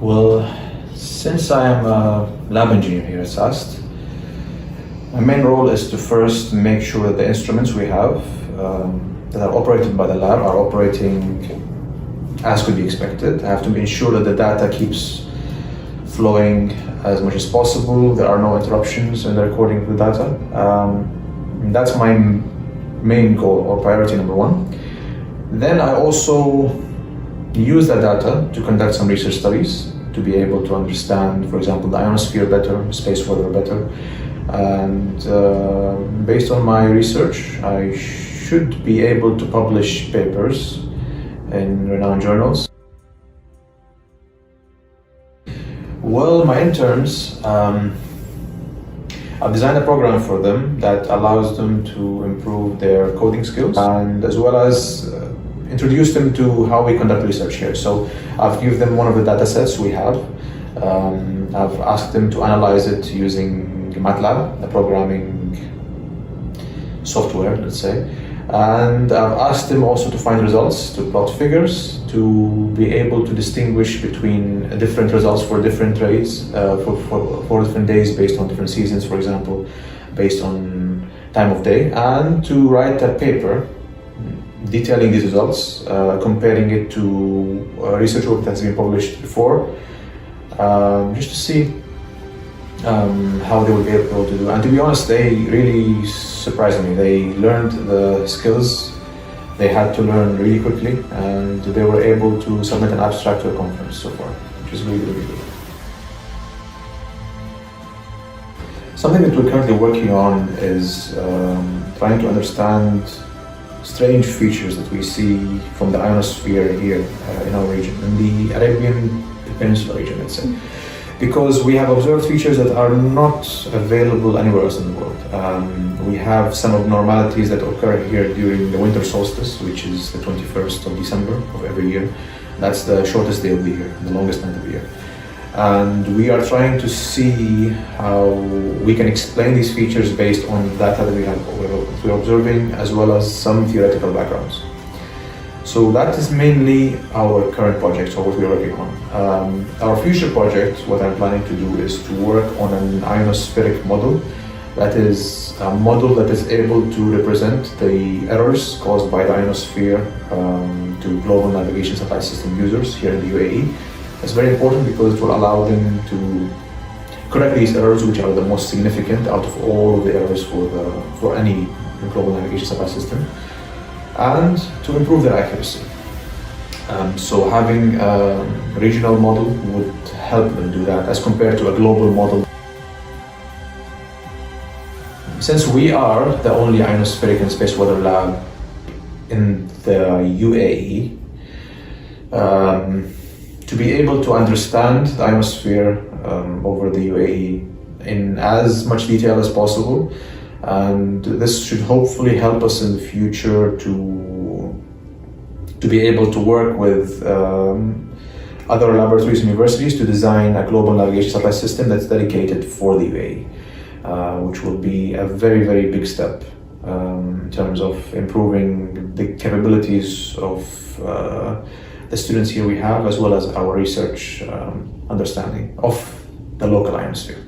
Well, since I am a lab engineer here at SAASST, my main role is to first make sure that the instruments we have that are operated by the lab are operating as could be expected. I have to ensure that the data keeps flowing as much as possible. There are no interruptions in the recording of the data. That's my main goal or priority number one. Then I also use that data to conduct some research studies to be able to understand, for example, the ionosphere better, space weather better. And based on my research, I should be able to publish papers in renowned journals. Well, my interns, I've designed a program for them that allows them to improve their coding skills and as well as introduce them to how we conduct research here. So I've given them one of the data sets we have. I've asked them to analyze it using MATLAB, a programming software, let's say. And I've asked them also to find results, to plot figures, to be able to distinguish between different results for different trades, for different days based on different seasons, for example, based on time of day, and to write a paper detailing these results, comparing it to research work that's been published before, just to see how they would be able to do. And to be honest, they really surprised me. They learned the skills they had to learn really quickly, and they were able to submit an abstract to a conference so far, which is really, really good. Something that we're currently working on is trying to understand strange features that we see from the ionosphere here in our region, in the Arabian Peninsula region, let's say. Because we have observed features that are not available anywhere else in the world. We have some abnormalities that occur here during the winter solstice, which is the 21st of December of every year. That's the shortest day of the year, the longest night of the year. And we are trying to see how we can explain these features based on data that we're observing, as well as some theoretical backgrounds. So that is mainly our current project, or what we're working on. Our future project, what I'm planning to do is to work on an ionospheric model. That is a model that is able to represent the errors caused by the ionosphere to global navigation satellite system users here in the UAE. It's very important because it will allow them to correct these errors, which are the most significant out of all of the errors for any global navigation satellite system, and to improve their accuracy. So having a regional model would help them do that as compared to a global model. Since we are the only ionospheric and space weather lab in the UAE, to be able to understand the ionosphere over the UAE in as much detail as possible, and this should hopefully help us in the future to be able to work with other laboratories and universities to design a global navigation satellite system that's dedicated for the UAE, which will be a very, very big step in terms of improving the capabilities of the students here we have, as well as our research understanding of the local ionosphere.